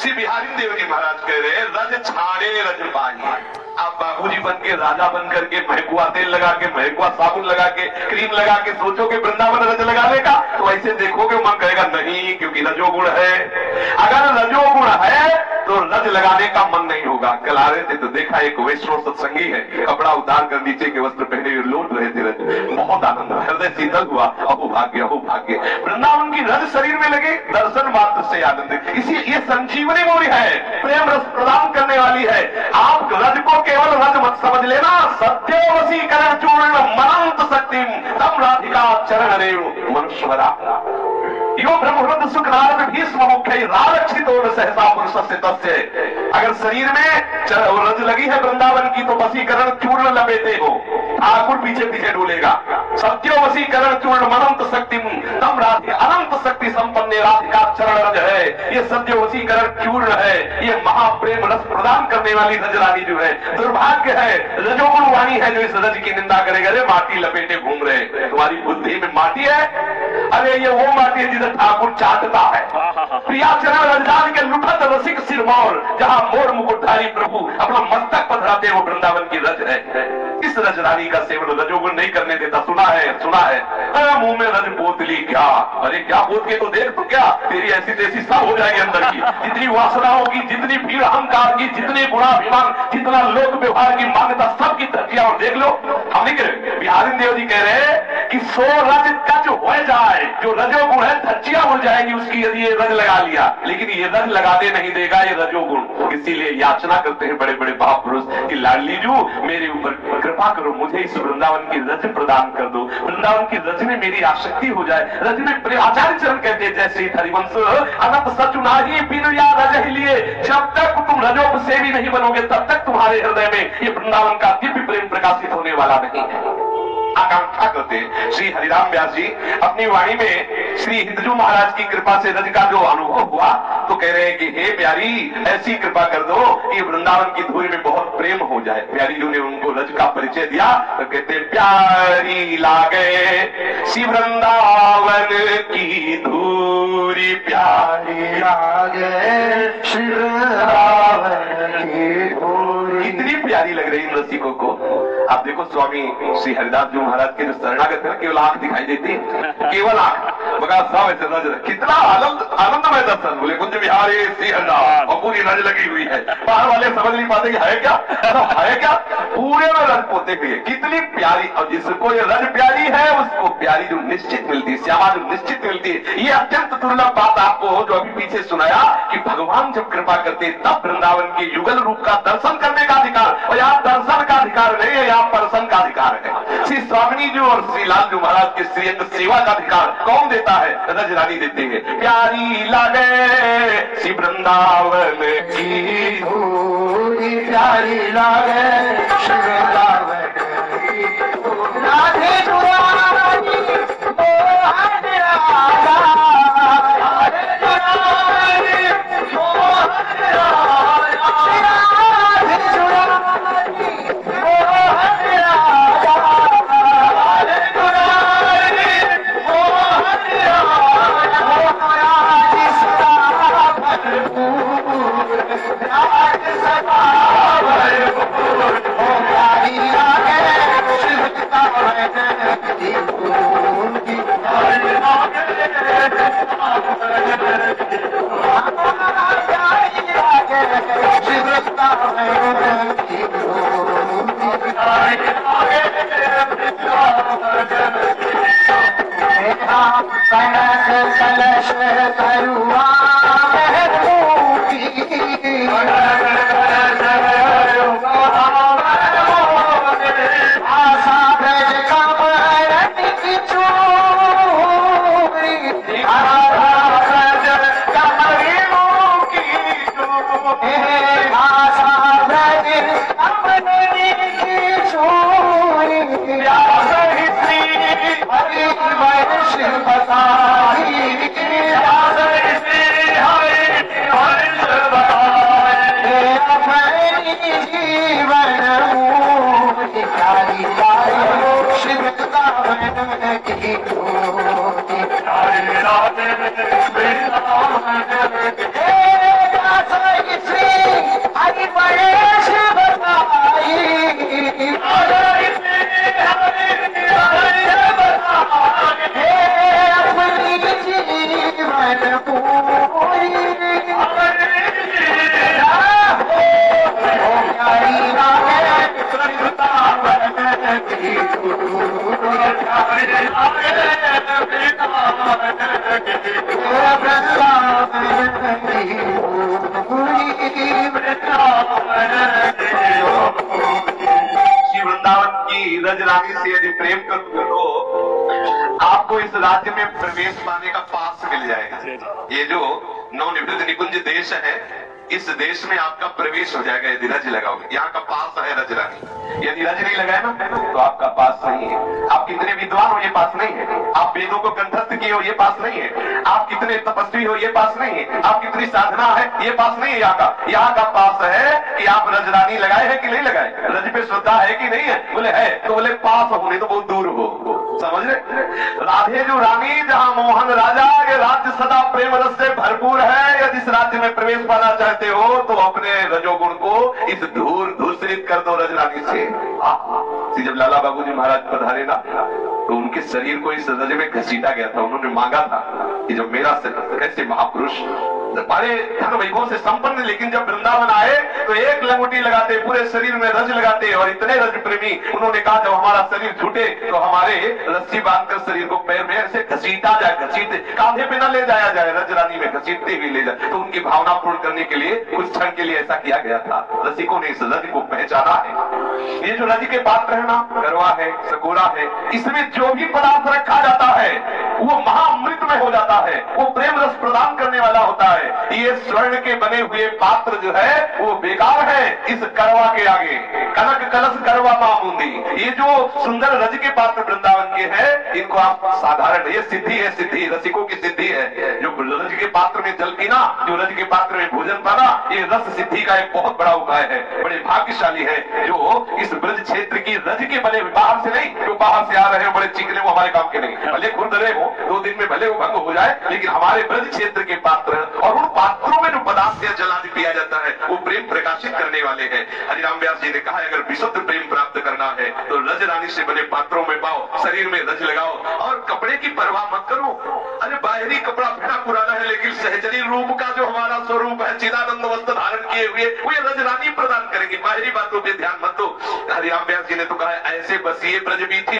श्री बिहारी देव जी महाराज कह रहे रज छाड़े रज पाई। आप बाबूजी बन के, राजा बन करके महकुआ तेल लगा के, महकुआ साबुन लगा के, क्रीम लगा के सोचोगे वृंदावन रज लगाने का, तो ऐसे देखोगे मन कहेगा नहीं, क्योंकि रजोगुण है। अगर रजोगुण है तो रज लगाने का मन नहीं होगा। कल आ रहे थे तो देखा एक वैष्णव सत्संगी है, कपड़ा उतार कर नीचे के वस्त्र पहने हुए लौट रहे थे रज। बहुत आनंद, हृदय शीतल हुआ। अहो भाग्य, अहो भाग्य, वृंदावन की रज शरीर में लगे, दर्शन मात्र से आनंद। इसी ये संजीवनी मूर्ति है, प्रेम रस प्रदान करने वाली है। आप रज को केवल रज मत समझ लेना, सत्योवशीकरण चूर्ण मनंत शक्ति तम राधिका चरण रेणु मनुष्वरा यो ब्रह्मवृद्ध सुख नारद भीष्म मुख्य रारक्षितो सहसा पुरुष से तस्य। अगर शरीर में रज लगी है वृंदावन की तो वशीकरण चूर्ण लपेटे हो, ठाकुर पीछे पीछे डोलेगा। सत्यो वशीकरण चूर्ण मनंत शक्ति तम राधि अनंत शक्ति संपन्न राधिका चरण रज है। ये सत्यो वशीकरण चूर्ण है, ये महाप्रेम रस प्रदान करने वाली रज रानी जो है। दुर्भाग्य है रजोगुण वाणी है जो इस रज की निंदा करेगा। अरे माटी लपेटे घूम रहे, तुम्हारी बुद्धि में माटी है? अरे ये वो माटी है जिसे ठाकुर चाटता है। प्रिया चरण रजदान के लुठत रसिक सिरमौर, जहां मोर मुकुटधारी प्रभु अपना मस्तक पधराते वो वृंदावन की रज है। इस रज रानी का सेवन रजोगुण नहीं करने देता। सुना है मुंह में रज पोतली क्या? अरे क्या पोत के तो देख, तो क्या तेरी ऐसी तैसी सब हो जाएगी अंदर की। जितनी वासना होगी, जितनी भीड़ अहंकार की, जितने गुणाभिमान, जितना लोक व्यवहार की मान्यता, सबकी धरतियां और देख लो। हम नहीं कह रहे, बिहारी देव जी कह रहे कि सो रज कच हो जाए, जो रजोगुण है धज्जियां उड़ जाएगी उसकी यदि ये रज लगा लिया। लेकिन ये रज लगाने नहीं देगा ये रजोगुण। इसीलिए याचना करते हैं बड़े बड़े महापुरुष कि लाडली जू मेरे ऊपर कृपा करो, मुझे इस वृंदावन की रज प्रदान कर दो, वृंदावन की रज में मेरी आसक्ति हो जाए। रज में प्रेम, आचार्य चरण कहते हैं जैसे हरिवंश अनंत सचुनाही बिनु या रज लिए, जब तक तुम रजोपसेवी नहीं बनोगे तब तक तुम्हारे हृदय में ये वृंदावन का दिव्य प्रेम प्रकाशित होने वाला नहीं है। आकांक्षा करते हैं श्री हरिराम व्यास जी अपनी वाणी में श्री हिंदजू महाराज की कृपा से रज का जो अनुभव हुआ तो कह रहे हैं कि हे प्यारी ऐसी कृपा कर दो कि वृंदावन की धूरी में बहुत प्रेम हो जाए। प्यारी जी ने उनको रज का परिचय दिया तो कहते प्यारी लागे श्री वृंदावन की धूरी, प्यारी लागे श्री वृंदावन की धूरी। इतनी प्यारी लग रही इन रसिकों को। आप देखो स्वामी श्री हरिदास जी महाराज के जो शरणागत है केवल आंख दिखाई देती है, केवल आंख, मगर सब ऐसे नजर, कितना आनंदमय दर्शन। बोले कुंज बिहारी श्री हरिदास और पूरी नज लगी हुई है। बाहर वाले समझ नहीं पाते कि है क्या, है क्या, पूरे में रज पोते हुए कितनी प्यारी। और जिसको ये रज प्यारी है उसको प्यारी जो निश्चित मिलती है, श्यामा जो निश्चित मिलती है। ये अत्यंत दुर्लभ बात आपको जो अभी पीछे सुनाया कि भगवान जब कृपा करते तब वृंदावन के युगल रूप का दर्शन करने का अधिकार, और यहाँ दर्शन का अधिकार नहीं है, यहाँ परसन का अधिकार है। श्री स्वामिनी जी और श्री लाल जी महाराज के श्रीअंग सेवा का अधिकार कौन देता है? रज रानी देते हैं। प्यारी लागे श्री वृंदावन की धूरी, प्यारी लागे श्री वृंदावन की धूरी, राधे जुरानी मोहन राधा, राधे जुरानी मोहन राधा, राधे जुरानी मोहन राधा, राधे जुरानी मोहन राधा, जिसका भरपूर राज सदा भरपूर, ओ प्यारी लागे श्री वृंदावन की धूरी, प्यारी लागे श्री वृंदावन की धूरी, प्यारी लागे कनक कलश तरुआ आशा ब्रज कमरन की चूरी, कमरियों की चूरी, आशा ब्रज कमरन की चूरी, हरि वंश बताई, जीवन मूर्ति प्यारी लागे श्री वृंदावन की धूरी, प्यारी लागे श्री वृंदावन की धूरी। वृंदावन की रजरानी से यदि प्रेम करोगे तो आपको इस राज्य में प्रवेश पाने का पास मिल जाएगा। ये जो नवनिर्मित निकुंज देश है, इस देश में आपका प्रवेश हो जाएगा यदि रज लगाओगे। यहाँ का पास है रजरानी। यदि रज नहीं लगाए ना तो आपका पास नहीं है। आप कितने विद्वान हो ये पास नहीं है। आप वेदों को कंठस्थ किए हो ये पास नहीं है। आप कितने तपस्वी हो ये पास नहीं है। आप कितनी साधना है ये पास नहीं है। यहाँ का पास है कि आप रजरानी लगाए है कि नहीं लगाए, रज पे श्रद्धा है कि नहीं है। बोले है तो बोले पास होने तो बहुत दूर हो। समझ रहे? राधे जो रानी जहाँ मोहन राजा, ये राज्य सदा प्रेम रस से भरपूर है। यदि इस राज्य में प्रवेश पाना चाहते हो तो अपने रजोगुण को इस दूर दूसरित कर दो रजरानी से। जब लाला बाबूजी महाराज पधारे ना तो उनके शरीर को इस रज में घसीटा गया था। उन्होंने मांगा था कि जब मेरा शरीर, ऐसे महापुरुष बड़े धन वैभव से संपन्न, लेकिन जब वृंदावन आए तो एक लंगोटी लगाते, पूरे शरीर में रज लगाते। और इतने रज प्रेमी, उन्होंने कहा जब हमारा शरीर छूटे तो हमारे रस्सी बांधकर शरीर को पैर में ऐसे घसीटा जाए, घसीटे कांधे पे न ले जाया जाए, रजरानी में घसीटते हुए ले जाए। तो उनकी भावना पूर्ण करने के लिए कुछ क्षण के लिए ऐसा किया गया था। रसिकों ने इस रज को पहचाना है। ये जो रज के पात्र है ना, गरवा है, सकोरा है, इसमें जो भी पदार्थ रखा जाता है वो महाअमृत में हो जाता है। वो प्रेम रस प्रदान करने वाला होता है। ये स्वर्ण के बने हुए पात्र जो है वो बेकार है इस करवा के आगे। कनक कलश करवा मामूंदी, ये जो सुंदर रज के पात्र वृंदावन के हैं, इनको आप साधारण, ये सिद्धि है, सिद्धि रसिकों की सिद्धि है। जो रज के पात्र में जल पीना, जो रज के पात्र में भोजन पाना, ये रस सिद्धि का एक बहुत बड़ा उपाय है। बड़े भाग्यशाली है जो इस ब्रज क्षेत्र की रज के बने, बाहर से नहीं, जो बाहर से आ रहे हो बड़े चिकने, वो हमारे काम के नहीं। भले खुरदरे हो, 2 दिन में भले वो भंग हो जाए, लेकिन हमारे ब्रज क्षेत्र के पात्र और उन पात्रों में जो पदार्थ या जल आदि पिया जाता है वो प्रेम प्रकाशित करने वाले हैं। हरिराम व्यास जी ने कहा अगर विशुद्ध प्रेम प्राप्त करना है तो रज रानी से बने पात्रों में पाओ, शरीर में रज लगाओ और कपड़े की परवाह मत करो। अरे बाहरी कपड़ा बड़ा पुराना है, लेकिन सहचरी रूप का जो हमारा स्वरूप है, चिदानंद वस्त्र धारण किए हुए, वो ये रज रानी प्रदान करेंगे। बाहरी बातों पे ध्यान मत दो। हरिराम व्यास जी ने तो कहा ऐसे बसिए ब्रज बीती